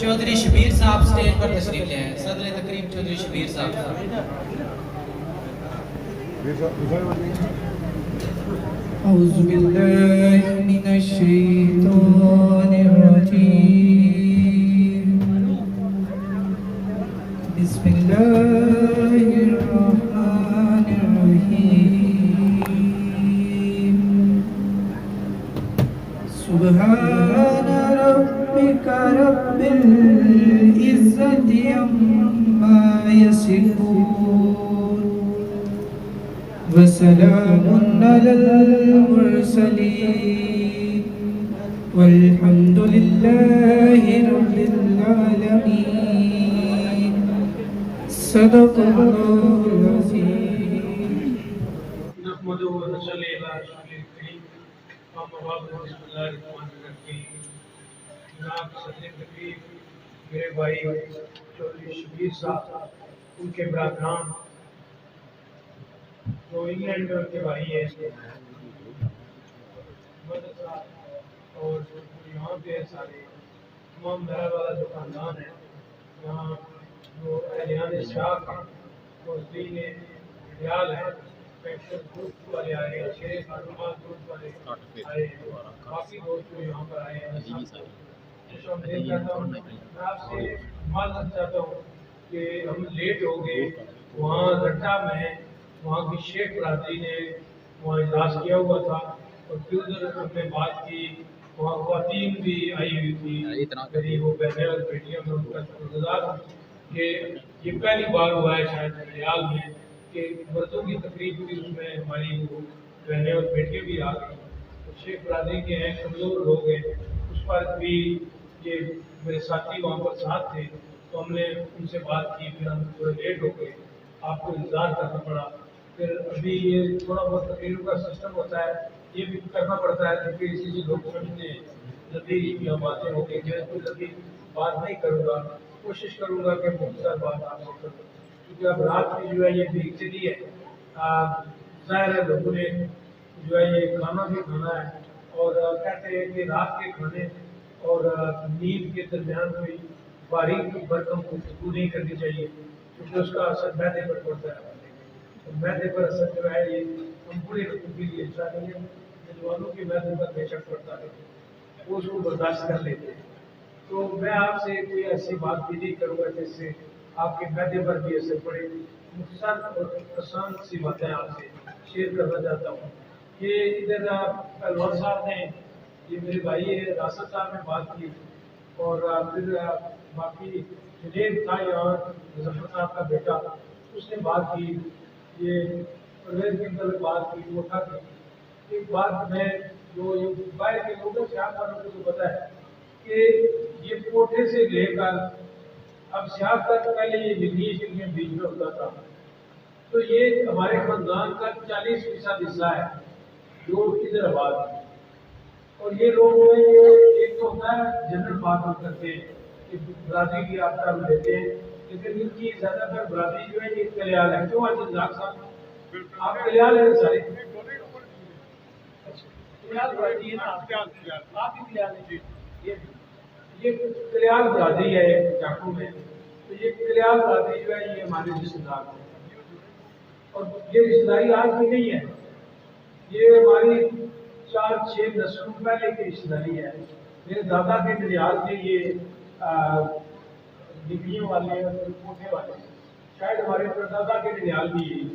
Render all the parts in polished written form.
چودھری شبیر صاحب سٹیج پر تشریف لے آئے. صدر تقریب چودھری شبیر صاحب. اعوذ باللہ من الشیطان الرجیم. بسم اللہ الرحمن الرحیم. سبحان ربک رب العزت عما یصفون وسلام علی المرسلین والحمد للہ رب العالمین. صدق اللہ العظیم. نحمده ونصلي على رسوله الكريم. اما بعد بسم الله الرحمن الرحيم. جناب صدر تقریب میرے بھائی چودھری شبیر صاحب، ان کے برادران جو انگلینڈ میں ان کے بھائی ہیں، مدرسہ اور یہاں پہ سارے تمام میرا والا جو خاندان ہے، یہاں جو اہلیان شاخ ہیں، موزین ریال ہیں، پیشن گروپ والے آئے ہیں، شیر خاتمات گروپ والے آئے ہیں، باقی دوست جو یہاں پر آئے ہیں. میں آپ سے معذرت چاہتا ہوں کہ ہم لیٹ ہو گئے. وہاں رٹا میں وہاں کی شیخ برادری نے وہاں اجلاس کیا ہوا تھا اور پھر ادھر ہم نے بات کی. وہاں خواتین بھی آئی ہوئی تھی، میری وہ بہنیں اور بیٹیاں، میں ان کا شکر گزار ہوں کہ یہ پہلی بار ہوا ہے شاید ریال میں کہ مردوں کی تقریب بھی اس میں ہماری وہ بہنیں اور بیٹیاں بھی آ گئی. شیخ برادری کے ہیں، کمزور لوگ ہیں، اس پر بھی یہ میرے ساتھی وہاں پر ساتھ تھے تو ہم نے ان سے بات کی. پھر ہم تھوڑے لیٹ ہو گئے، آپ کو انتظار کرنا پڑا. پھر ابھی یہ تھوڑا بہت تقریروں کا سسٹم ہوتا ہے، یہ بھی کرنا پڑتا ہے کیونکہ اسی سے لوگ سمجھتے ہیں. جلدی یا باتیں ہو گئی، میں کوئی جلدی بات نہیں کروں گا، کوشش کروں گا کہ مختصر بات آپ سے کروں کیونکہ اب رات کی جو ہے یہ بھیک چلی ہے. ظاہر ہے لوگوں نے جو ہے یہ کھانا بھی کھانا ہے اور کہتے ہیں کہ رات کے کھانے اور نیند کے درمیان کوئی باریک برکم گفتگو نہیں کرنی چاہیے کیونکہ اس کا اثر معدے پر پڑتا ہے. معدے پر اثر جو ہے یہ ہم پورے لوگوں کے لیے اچھا نہیں ہے. نوجوانوں کے معدے پر بے شک پڑتا ہے، وہ اس کو برداشت کر لیتے ہیں. تو میں آپ سے کوئی ایسی بات بھی نہیں کروں گا جس سے آپ کے معدے پر بھی اثر پڑے. مختصر اور آسان سی باتیں آپ سے شیئر کرنا چاہتا ہوں. یہ ادھر پہلوان صاحب نے، یہ میرے بھائی ہے راسد صاحب نے بات کی اور پھر باقی جنید تھا یہاں مظفر صاحب کا بیٹا، اس نے بات کی. یہ پرویز کی طرف بات کی، وہ تھا کہ ایک بات میں جو باہر کے لوگوں سے آپ والوں کو تو پتا ہے کہ یہ کوٹھے سے لے کر اب سیاح تک پہلے یہ جنگی شکریہ بیچ میں ہوتا تھا. تو یہ ہمارے خاندان کا 40% حصہ ہے جو ادھر آباد ہے. اور یہ لوگ ایک تو ہوتا ہے جنرل بات ہم کرتے ہیں کہ برادری کی آپ کا لیتے ہیں، لیکن ان کی زیادہ تر برادری جو ہے یہ کلیال ہے. کیوں آج جزاک صاحب آپ کلیال ہیں سارے؟ کلیال برادری ہے نا آپ بھی کلیال ہیں. یہ کلیال برادری ہے جاکو میں. تو یہ کلیال برادری جو ہے یہ ہمارے رشتے دار ہیں اور یہ رشتے داری آج بھی نہیں ہے، یہ ہماری 4-6 نسلوں پہلے کی رشتے داری ہے. میرے دادا کے ننیال تھے یہ ڈگریوں والے اور کوٹھے والے، شاید ہمارے پردادا کے ننیال بھی یہی.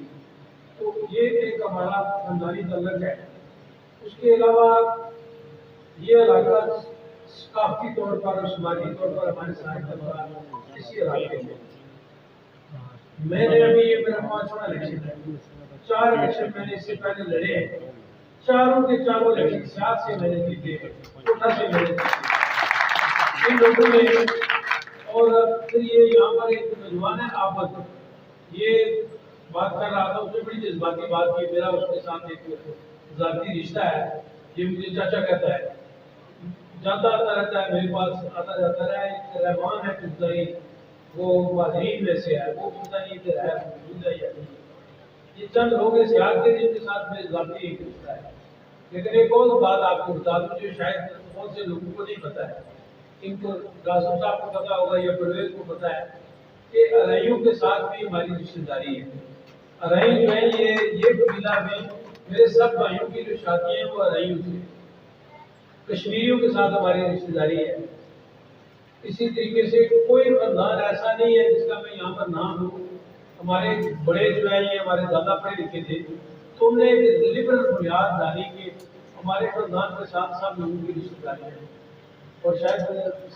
تو یہ ایک ہمارا خاندانی تعلق ہے. اس کے علاوہ یہ علاقہ ثقافتی طور پر اور سماجی طور پر ہمارے ساتھ اسی علاقے میں. میں نے ابھی یہ میرا 5واں الیکشن ہے. 4 الیکشن میں نے اس سے پہلے لڑے ہیں، چاروں کے چاروں الیکشن سیاست سے میں نے جیتے، کوٹھا سے میں نے جیتے. ان لوگوں نے اور پھر یہ یہاں پر ایک نوجوان ہے آفت، یہ بات کر رہا تھا، اس نے بڑی جذباتی بات کی. میرا اس کے ساتھ ایک ذاتی رشتہ ہے، یہ مجھے چاچا کہتا ہے، جاتا آتا رہتا ہے میرے پاس، آتا جاتا رہا ہے. ایک رحمان ہے کلزائی، وہ مہاجرین میں سے ہے، وہ کلزائی ادھر ہے موجود ہے یا نہیں. یہ چند لوگ ہیں سیاحت کے جن کے ساتھ میرے ذاتی ایک رشتہ ہے. لیکن ایک اور بات آپ کو بتا دوں جو شاید بہت سے لوگوں کو نہیں پتا ہے ان کو راسم صاحب کو پتا ہوگا یا پرویز کو پتا ہے کہ ارائیوں کے ساتھ بھی ہماری رشتہ داری ہے. ارائی جو ہے یہ قبیلہ میں میرے سب بھائیوں کی جو شادیاں ہیں وہ ارائیوں سے. کشمیریوں کے ساتھ ہماری رشتہ داری ہے. اسی طریقے سے کوئی خاندان ایسا نہیں ہے جس کا میں یہاں پر نام لوں. ہمارے بڑے جو ہیں یہ ہمارے زیادہ پڑھے لکھے تھے تو ہم نے ایک لبرل بنیاد ڈالی کہ ہمارے خاندان کے ساتھ سب لوگوں کی رشتہ داری ہے. اور شاید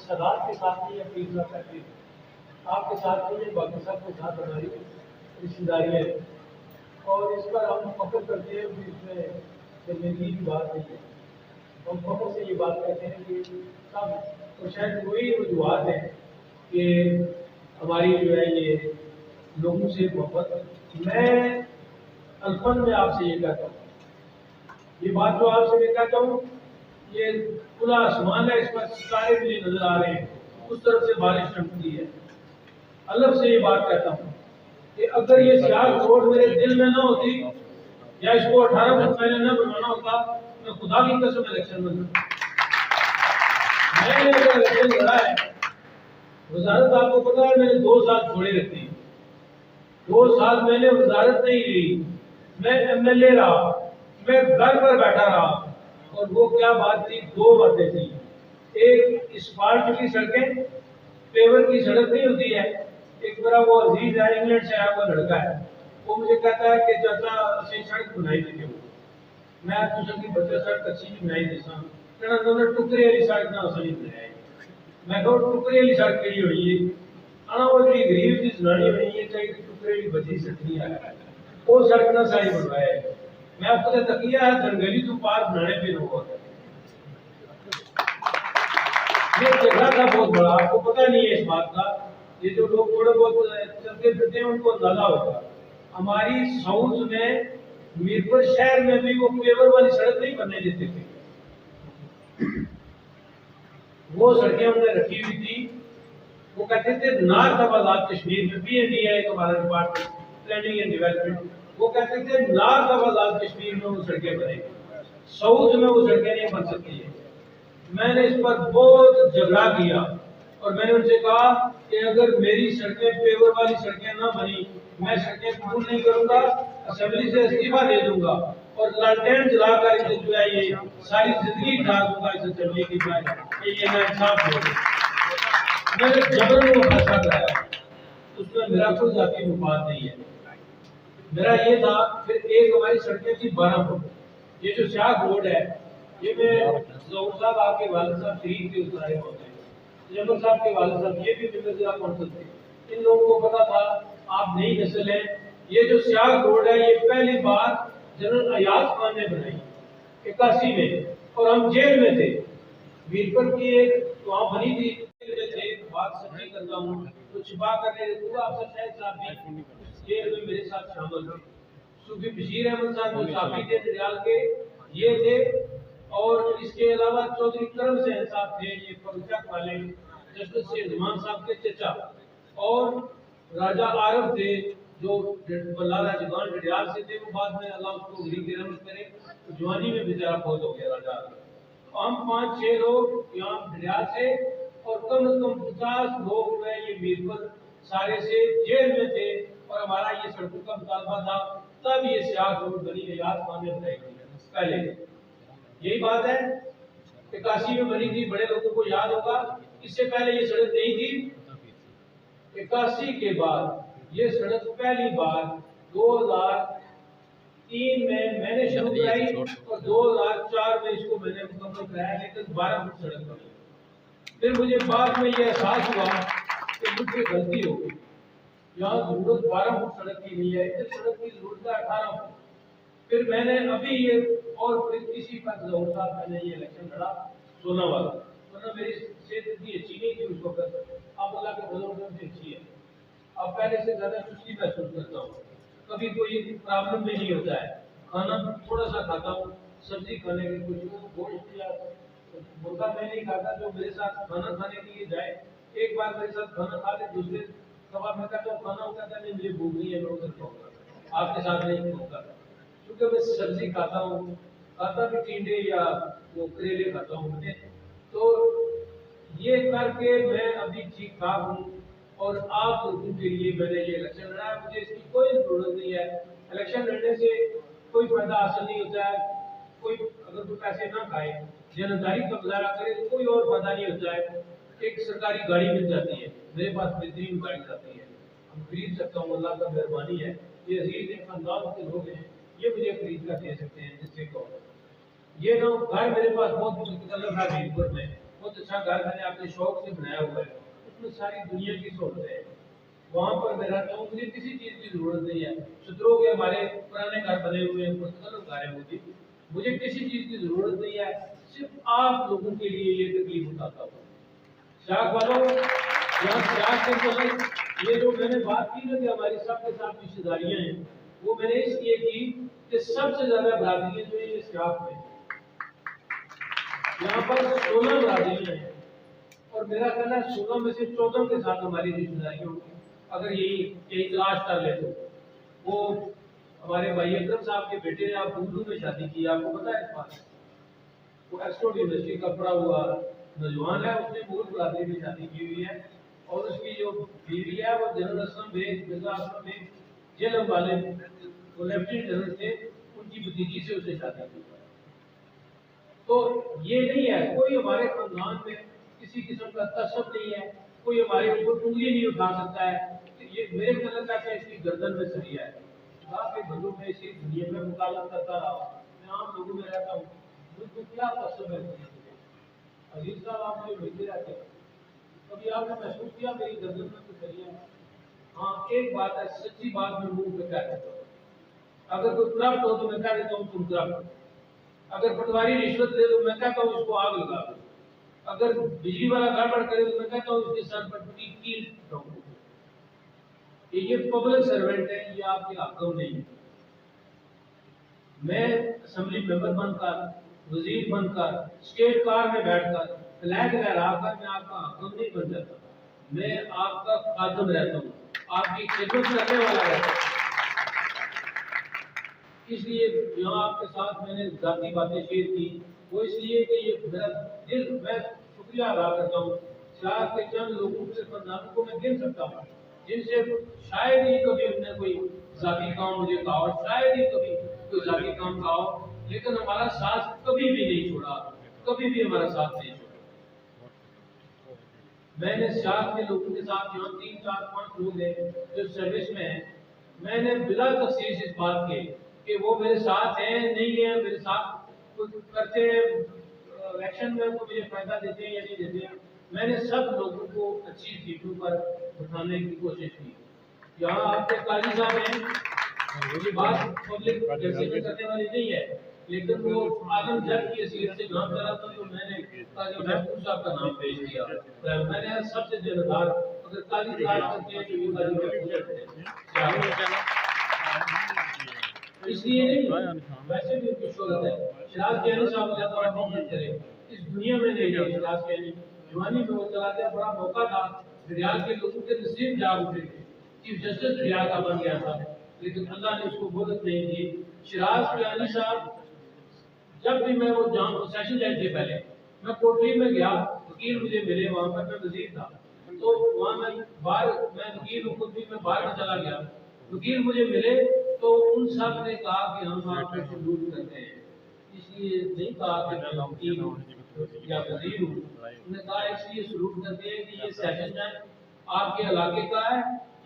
سادات کے ساتھ نہیں ہے پیر صاحب کہتے ہیں آپ کے ساتھ نہیں ہے باقی سب کے ساتھ ہماری رشتہ داری ہے. اور اس پر ہم فخر کرتے ہیں کہ اس میں شرمندگی کی بات نہیں ہے. ہم فخر سے یہ بات کہتے ہیں کہ سب اور شاید وہی وجوہات ہیں کہ ہماری جو ہے یہ لوگوں سے محبت. میں الفن میں آپ سے یہ کہتا ہوں یہ بات جو آپ سے میں کہتا ہوں یہ کھلا آسمان ہے اس پر ستارے مجھے نظر آ رہے ہیں اس طرف سے بارش چمکتی ہے. اللہ سے یہ بات کہتا ہوں کہ اگر یہ سیاہ کوٹ میرے دل میں نہ ہوتی یا اس کو 18 فٹ پہلے نہ بنانا ہوتا میں خدا کی قسم الیکشن میں لڑتا. میں نے اگر الیکشن لڑا ہے وزارت آپ کو پتا ہے میں نے 2 سال چھوڑے رکھتی 2 سال میں نے وزارت نہیں لی. میں ایم ایل اے رہا میں گھر پر بیٹھا رہا اور وہ کیا بات تھی 2 باتیں تھیں. ایک اسفالٹ کی سڑکیں پیور کی سڑک نہیں ہوتی ہے. ایک میرا وہ عزیز ہے انگلینڈ سے آیا ہوا لڑکا ہے وہ مجھے کہتا ہے کہ چاچا اسی سڑک بنائی دیتے ہو. میں آپ کی بچہ سڑک اچھی بنائی دیتا ہوں کہنا انہوں نے ٹکرے والی سڑک نہ صحیح بنائی. میں کہوں ٹکرے والی سڑک کیڑی ہوئی ہے آنا وہ جی غریب کی زنانی ہوئی ہے چاہیے ٹکرے والی بچی سکتی ہے وہ سڑک نہ صحیح بنوایا ہے. میں آپ کو تکیہ ہے دھنگلی تو پار بنانے پہ نہ ہوا یہ جھگڑا تھا بہت بڑا. آپ کو پتہ نہیں ہے اس بات کا. یہ جو لوگ تھوڑے بہت چلتے پھرتے ہیں ان کو اندازہ ہوگا. ہماری ساؤتھ میں میرپور شہر میں بھی وہ پیور والی سڑک نہیں بننے دیتے تھے. وہ سڑکیں ہم نے رکھی ہوئی تھی. وہ کہتے تھے نارتھ آف آزاد کشمیر میں پی این ڈی ہے ہمارا ڈپارٹمنٹ پلاننگ اینڈ ڈیولپمنٹ وہ کہتے تھے نارتھ آف آزاد کشمیر میں وہ سڑکیں بنے ساؤتھ میں وہ سڑکیں نہیں بن سکتی ہیں. میں نے اس پر بہت جھگڑا کیا اور میں نے ان سے کہا کہ اگر میری سڑکیں پیور والی سڑکیں نہ بنی میں سڑکیں قبول نہیں کروں گا اسمبلی سے استعفیٰ دے دوں گا اور لالٹین جلا کر جو ہے یہ ساری زندگی ڈال دوں گا اس اسمبلی کی بات کہ یہ ناانصاف ہو گیا. میں نے جبرن کو فیصلہ کرایا اس میں میرا کوئی ذاتی مفاد نہیں ہے. میرا یہ تھا پھر ایک ہماری سڑکیں تھی 12 فٹ یہ جو شاہ روڈ ہے یہ میں ظہور صاحب آپ کے والد صاحب شریف کے اترائے ہوتے ہیں جمل صاحب کے والد صاحب یہ بھی ممبر ضلع کونسل تھے. ان لوگوں کو پتا تھا آپ نئی نسل ہیں. یہ جو سیاہ روڈ ہے یہ پہلی بار جنرل ایاز خان نے بنائی 81 میں اور ہم جیل میں تھے. میرپور کی ایک وہاں بنی تھی تھے بات سچی کرتا ہوں تو چھپا کرنے پورا افسر شاہد صاحب بھی جیل میں میرے ساتھ شامل تھے. صوفی بشیر احمد صاحب جو صافی تھے ڈریال کے یہ تھے اور اس کے علاوہ چودھری کرم سین صاحب تھے یہ پرچک والے جسٹس زمان صاحب کے چچا اور راجہ عارف تھے جو لالا جگان ڈڈیال سے تھے. وہ بعد میں اللہ اس کو غریب کی رحمت کرے جوانی میں بیچارہ فوت ہو گیا راجہ عارف. ہم 5-6 لوگ یہاں ڈڈیال سے اور کم از کم 50 لوگ جو ہے یہ میرپور سارے سے جیل میں تھے اور ہمارا یہ سڑکوں کا مطالبہ تھا. تب یہ سیاہ روڈ بنی ایاز خان نے بنائی تھی پہلے. یہی بات ہے 81 میں بنی تھی بڑے لوگوں کو یاد ہوگا. اس سے پہلے یہ سڑک نہیں تھی. 81 کے بعد یہ سڑک پہلی بار 2003 میں نے شروع کرائی اور 2004 میں اس کو میں نے مکمل کرایا لیکن 12 فٹ سڑک بنی. پھر مجھے بعد میں یہ احساس ہوا کہ مجھ سے غلطی ہو گئی. یہاں ضرورت 12 فٹ سڑک کی نہیں ہے اس سڑک کی ضرورت ہے 18 فٹ. پھر میں نے ابھی یہ اور پھر کسی کا ظہور صاحب میں نے یہ الیکشن لڑا 16 والا ورنہ میری صحت اتنی اچھی نہیں تھی اس وقت. اب اللہ کے فضل سے اچھی ہے. اب پہلے سے زیادہ سستی محسوس کرتا ہوں. کبھی کوئی پرابلم بھی نہیں ہوتا ہے. کھانا تھوڑا سا کھاتا ہوں سبزی کھانے کے کچھ گوشت یا مرغا میں نہیں کھاتا جو میرے ساتھ کھانا کھانے کے لیے جائے. ایک بار میرے ساتھ کھانا کھا لے دوسرے دفعہ میں کہتا ہوں کھانا ہوتا ہے نہیں مجھے بھوک نہیں ہے میں ادھر کھاؤں گا آپ کے ساتھ نہیں کھاؤں گا کیونکہ میں سبزی کھاتا ہوں. کھاتا بھی ٹینڈے یا وہ کریلے کھاتا ہوں. تو یہ کر کے میں ابھی ٹھیک ٹھاک ہوں، اور آپ لوگوں کے لیے میں نے یہ الیکشن لڑا ہے، مجھے اس کی کوئی ضرورت نہیں ہے۔ الیکشن لڑنے سے کوئی فائدہ حاصل نہیں ہوتا ہے، کوئی اگر کوئی پیسے نہ کھائے، جانبداری کا مظاہرہ کرے تو کوئی اور فائدہ نہیں ہوتا ہے۔ ایک سرکاری گاڑی مل جاتی ہے، میرے پاس بہترین گاڑی جاتی ہے، ہم خرید سکتا ہوں، اللہ کا مہربانی ہے، یہ عزیز خاندان کے لوگ ہیں، یہ مجھے خرید کر دے سکتے ہیں جس سے کو یہ نہ گھر میرے پاس بہت متکلف ہے، میرپور میں بہت اچھا گھر میں نے اپنے شوق سے بنایا ہوا ہے، اس میں ساری دنیا کی سہولتیں ہیں، وہاں پر میں رہتا ہوں، مجھے کسی چیز کی ضرورت نہیں ہے۔ ستروں کے ہمارے پرانے گھر بنے ہوئے ہیں، مختلف گھر ہیں، مجھے کسی چیز کی ضرورت نہیں ہے، صرف آپ لوگوں کے لیے یہ تکلیف اٹھاتا ہوں۔ شاخ والوں، یہاں سیاست کے مطلب یہ جو میں نے بات کی نا کہ ہماری سب کے ساتھ رشتے داریاں ہیں، وہ میں نے اس لیے کی کہ سب سے زیادہ برادریاں جو ہیں یہ سیاست میں، یہاں پر 16 برادریاں ہیں، اور میرا خیال ہے 16 میں سے 14 کے ساتھ ہماری رشتے داریاں ہوگی، اگر یہی تلاش کر لے تو۔ وہ ہمارے بھائی اکرم صاحب کے بیٹے نے آپ اردو میں شادی کی، آپ کو پتا ہے اس بات؟ وہ ایکسفورڈ یونیورسٹی کا پڑھا ہوا نوجوان ہے، اس نے مغل برادری میں شادی کی ہوئی ہے، اور اس کی جو بیوی ہے وہ جنرل اسلم بیگ، مرزا اسلم بیگ جیلم والے، وہ لیفٹیننٹ جنرل تھے، ان کی بھتیجی سے اسے شادی کی۔ تو یہ نہیں ہے، کوئی ہمارے خاندان میں کسی قسم کا تعصب نہیں ہے، کوئی ہمارے اوپر انگلی نہیں اٹھا سکتا ہے کہ یہ میرے غلط ہے کہ اس کی گردن میں سریا ہے۔ خدا کے بندوں میں اسی دنیا میں مطالعہ کرتا رہا، میں عام لوگوں میں رہتا ہوں، مجھ کو کیا تعصب ہے؟ عزیز صاحب آپ مجھے ملتے رہتے ہیں، کبھی آپ نے محسوس کیا میری گردن میں تو سریا ہے؟ ہاں ایک بات ہے، سچی بات میں منہ پہ کہہ دیتا ہوں، اگر کوئی کرپٹ ہو تو میں کہہ دیتا ہوں تم کرپٹ ہو، اگر پٹواری رشوت دے تو میں کہتا ہوں اس کو آگ لگا دو، اگر بجلی والا گڑبڑ کرے تو میں کہتا ہوں اس کے سر پر کیل ٹھوک دو۔ یہ پبلک سرونٹ ہے، یہ آپ کے حقم نہیں ہے۔ میں اسمبلی ممبر بن کر، وزیر بن کر، اسٹیٹ کار میں بیٹھ کر، فلیگ لہرا کر میں آپ کا حکم نہیں بن جاتا، میں آپ کا خادم رہتا ہوں، آپ کی خدمت کرنے والا رہتا ہوں۔ اس لیے یہاں آپ کے ساتھ میں نے ذاتی باتیں شیئر کی، وہ اس لیے کہ یہ میرا دل، میں شکریہ ادا کرتا ہوں شاید کے چند لوگوں کے خاندانوں کو میں گن سکتا ہوں جن سے شاید ہی کبھی ہم نے کوئی ذاتی کام مجھے کہا ہو، شاید ہی کبھی کوئی ذاتی کام کہا ہو، لیکن ہمارا ساتھ کبھی بھی نہیں چھوڑا، کبھی بھی ہمارا ساتھ نہیں چھوڑا۔ میں نے سیاست کے لوگوں کے ساتھ یہاں 3 4 5 لوگ ہیں جو سروس میں ہیں، میں نے بلا تفصیل اس بات کے کہ وہ میرے ساتھ ہیں نہیں ہیں، میرے ساتھ کچھ کرتے ہیں الیکشن میں تو مجھے فائدہ دیتے ہیں یا نہیں دیتے ہیں، میں نے سب لوگوں کو اچھی سیٹوں پر بٹھانے کی کوشش کی۔ یہاں آپ کے قاضی صاحب ہیں، یہ بات پبلک جلسے میں کرنے والی نہیں ہے، لیکن وہ اعظم جج کی حیثیت سے کام کر رہا تھا تو میں نے قاضی محفوظ صاحب کا نام پیش کیا، میں نے سب سے ذمہ دار اگر قاضی صاحب کرتے ہیں تو یہ قاضی محفوظ ہے، اس لیے نہیں، ویسے بھی ان کی شہرت ہے۔ شراز کیانی صاحب اللہ تعالیٰ محمد کرے، اس دنیا میں نہیں ہے شراز کیانی، جوانی میں وہ چلا گیا، بڑا موقع تھا، ریاض کے لوگوں کے نصیب جاگ اٹھے تھے، چیف جسٹس ریاض کا بن گیا تھا، لیکن اللہ نے اس کو مہلت نہیں دی۔ شراز کیانی صاحب جب بھی میں وہ جہاں سیشن جج تھے پہلے، میں کوٹری میں گیا، وکیل مجھے ملے، وہاں پر میں وزیر تھا، تو وہاں میں باہر، میں وکیل خود بھی میں باہر میں چلا گیا، وکیل مجھے ملے تو ان سب نے کہا کہ ہم آپ کو سلوٹ کرتے ہیں، اس لیے نہیں کہا کہ میں وکیل ہوں یا وزیر ہوں، انہوں نے کہا اس لیے سلوٹ کرتے ہیں کہ یہ سیشن جج آپ کے علاقے کا ہے،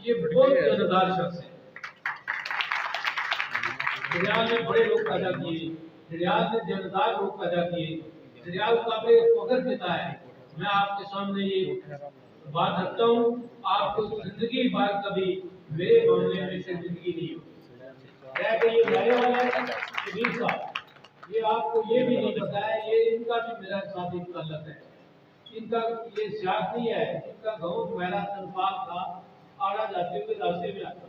یہ بہت جاندار شخص ہے۔ ریاض نے بڑے لوگ پیدا کیے، ریاض نے جاندار لوگ پیدا کیے، ریاض قابل فخر دیتا ہے۔ میں آپ کے سامنے یہ بات رکھتا ہوں، آپ کو زندگی بھر کبھی میرے معاملے میں شرمندگی نہیں ہوگی۔ کہ یہ میرے والا ہے شبیر صاحب، یہ آپ کو یہ بھی نہیں پتا ہے، یہ ان کا بھی میرا ساتھ ایک تعلق ہے، ان کا یہ سیاست نہیں ہے، ان کا گاؤں میرا تنفاق تھا، آڑا جاتے ہوئے راستے میں آتا،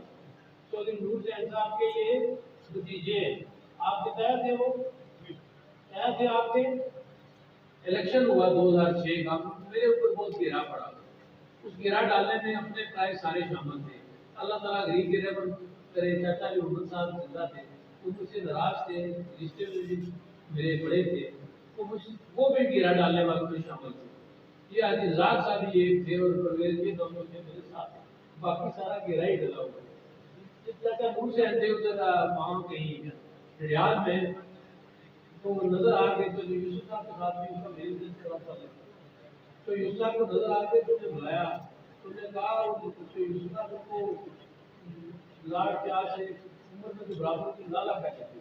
چودھری نور جین صاحب کے یہ بھتیجے ہیں، آپ کے تحت تھے، وہ تحت تھے آپ کے۔ الیکشن ہوا 2006 کا، میرے اوپر بہت گرا پڑا، اس گرا ڈالنے میں اپنے پرائے سارے شامل تھے، اللہ تعالیٰ غریب گرے پر کرے، چاچا جو محمد صاحب زندہ تھے وہ مجھ سے ناراض تھے، رشتے میں بھی میرے بڑے تھے، وہ بھی گرا ڈالنے والوں میں شامل تھے، یہ عزیزات صاحب یہ تھے اور پرویز یہ دونوں تھے میرے ساتھ، باقی سارا گہرا ہی ڈلا ہوا ہے۔ چاچا نور سے تھے ادھر وہاں کہیں ریاض میں، تو نظر آ گئے تو جو یوسف صاحب کے ساتھ بھی ان کا میری دل تھوڑا سا لگا، تو یوسف صاحب کو نظر آ گئے تو نے بلایا، تو نے کہا یوسف صاحب کو لاڈ پیار سے عمر میں جو برابر کی لالا کہتے تھے،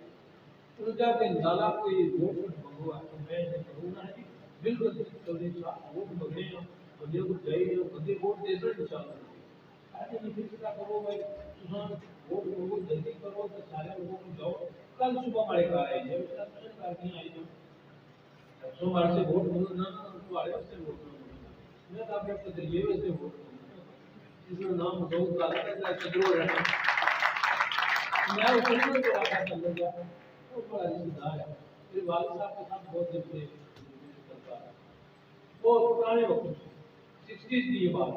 انہوں نے کہا کہ لالا کو یہ ووٹ منگوا تو میں کروں گا جی بالکل چودھری صاحب ووٹ مانگے ہیں، بندے کو چاہیے بندے ووٹ دے سکتے ان شاء اللہ، ایسے نہیں پھر کیا کرو بھائی تم ووٹ منگو جلدی کرو تو سارے لوگوں کو جاؤ کل صبح ہمارے گھر آئی جائے اس کا کر نہیں آئی جاؤ سوموار سے ووٹ منگو نہ تمہارے واسطے ووٹ منگو میں تو آپ کے ذریعے واسطے ووٹ منگو جس میں نام دو کالا ہے چدرو رہنا میں اس کو تو آتا چل گیا وہ بڑا رشتہ دار ہے میرے والد صاحب کے ساتھ بہت دن سے کرتا ہے بہت پرانے وقت 60s کی یہ بات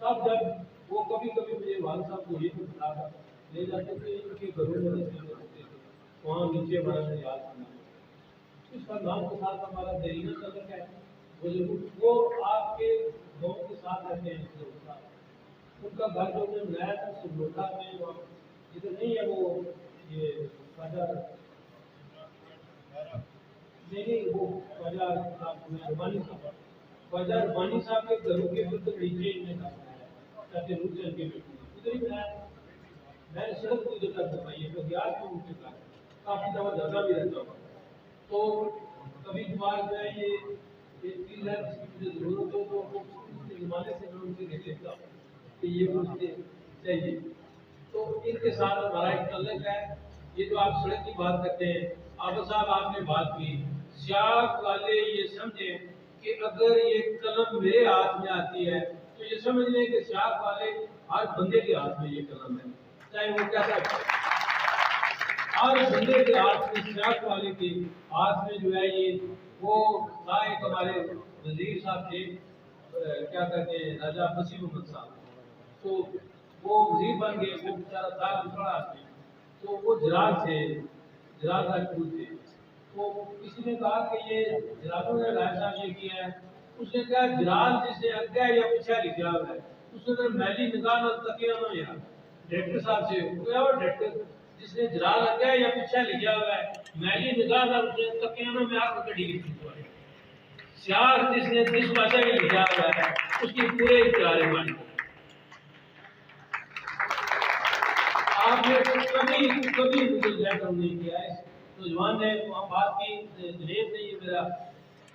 تب جب وہ کبھی کبھی مجھے والد صاحب کو یہ بتا کر لے جاتے تھے ان کے گھروں میں ہوتے تھے وہاں نیچے بڑا سے یاد کرنا اس کا نام کے ساتھ ہمارا درینا تعلق ہے وہ آپ کے گاؤں کے ساتھ رہتے ہیں ان کا گھر جو میں بنایا تھا سلوٹا میں ادھر نہیں ہے وہ یہ بازار نہیں وہ بازار ربانی صاحب بازار ربانی صاحب کے گھروں کے بالکل نیچے انہیں چاہتے روپ چل کے ادھر ہی بنایا میں نے سڑک کو ادھر تک بنائی ہے تو گیار میں اٹھ چکا ہے کافی دفعہ زیادہ بھی رہتا ہوں تو کبھی کبھار جو ہے یہ چیز ہے جس کی مجھے ضرورت ہو تو زمانے سے میں ان سے دیکھ لیتا ہوں کہ یہ مجھے چاہیے تو ان کے ساتھ ہمارا ایک تعلق ہے یہ جو آپ سڑک کی بات کرتے ہیں عابد صاحب آپ نے بات کی سیاق والے یہ سمجھیں کہ اگر یہ قلم میرے ہاتھ میں آتی ہے تو یہ سمجھ لیں کہ سیاق والے ہر بندے کے ہاتھ میں یہ قلم ہے چاہے وہ کیسا ہر بندے کے ہاتھ میں سیاق والے کے ہاتھ میں جو ہے یہ وہ ایک ہمارے وزیر صاحب تھے کیا کہتے ہیں راجہ مسیح محمد صاحب تو وہ وزیر بن گئے وہ بیچارہ تھا بڑا آدمی تو وہ جراد تھے جراد راجپوت تھے تو کسی نے کہا کہ یہ جرادوں نے رائے صاحب یہ کیا ہے اس نے کہا جراد جس نے آگے یا پیچھے لکھا ہوا ہے اس نے میلی نگاہ نہ تکیا نہ یار ڈائریکٹر صاحب سے کیا وہ ڈائریکٹر جس نے جراد آگے یا پیچھے لکھا ہوا ہے میلی نگاہ نہ تکیا نہ میں آپ کو کڑی لکھی ہوا ہے سیاق جس نے جس بھاشا میں لکھا ہوا ہے اس کی پورے اختیار بانی آپ نے کبھی مجھے لیٹر نہیں کیا ہے نوجوان نے وہاں بات کی جنید نے یہ میرا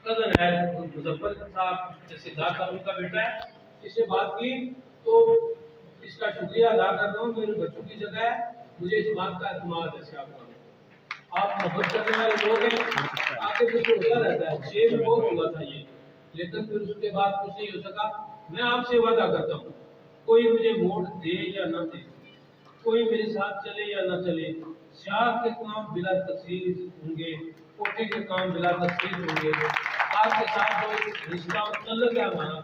کزن ہے مظفر صاحب سدھارتھ صاحب کا بیٹا ہے اس سے بات کی تو اس کا شکریہ ادا کر رہا ہوں میرے بچوں کی جگہ ہے مجھے اس بات کا اعتماد ہے آپ محبت کرنے والے لوگ ہیں آگے کچھ ہوتا رہتا ہے 6 میں بہت ہوا تھا یہ لیکن پھر اس کے بعد کچھ نہیں ہو سکا میں آپ سے وعدہ کرتا ہوں کوئی مجھے ووٹ دے یا نہ دے کوئی میرے ساتھ چلے یا نہ چلے سیاق کے کام بلا تفصیل ہوں گے کوٹے کے کام بلا تفصیل ہوں گے آپ کے ساتھ جو رشتہ تعلق ہے ہمارا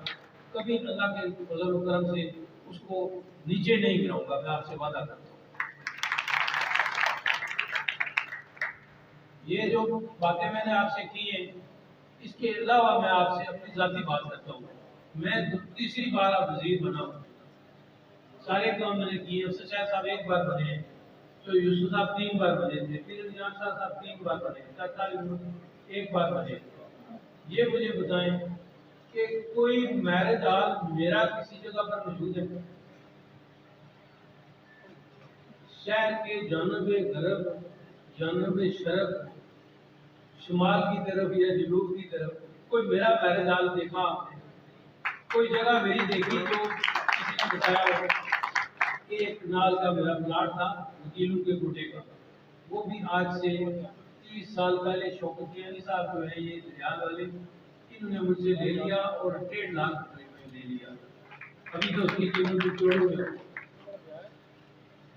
کبھی اللہ کے فضل و کرم سے اس کو نیچے نہیں گراؤں گا میں آپ سے وعدہ کرتا ہوں یہ جو باتیں میں نے آپ سے کی ہیں اس کے علاوہ میں آپ سے اپنی ذاتی بات کرتا ہوں میں تیسری بار اب وزیر بنا ہوں سارے کام میں نے کیے سچا صاحب ایک بار بنے تو یوسف صاحب 3 بار بنے تھے پھر نیام صاحب 3 بار بنے چاچا ایک بار بنے یہ مجھے بتائیں کہ کوئی میرج ہال میرا کسی جگہ پر موجود ہے شہر کے جانب غرب جانب شرق شمال کی طرف یا جنوب کی طرف کوئی میرا میرج ہال دیکھا کوئی جگہ میری دیکھی جو کسی نے بتایا ہو ایک نال کا میرا پلاٹ تھا وکیلوں کے گھٹے کا وہ بھی آج سے 30 سال پہلے شوکت علی صاحب جو ہے یہ ریاض والے انہوں نے مجھ سے لے لیا اور 1.5 لاکھ روپے میں لے لیا ابھی تو اس کی قیمت کروڑوں میں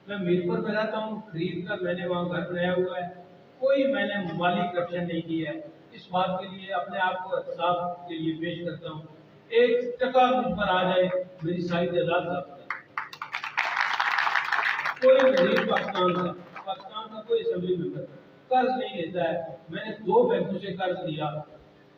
میں میرپور میں رہتا ہوں خرید کر میں نے وہاں گھر بنایا ہوا ہے کوئی میں نے مالی کرپشن نہیں کیا ہے اس بات کے لیے اپنے آپ کو احتساب کے لیے پیش کرتا ہوں 1 ٹکا مجھ پر آ جائے میری ساری جائیداد ضبط کوئی وزیر پاکستان کا کوئی اسمبلی ممبر قرض نہیں لیتا ہے میں نے 2 بینکوں سے قرض لیا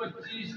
25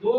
2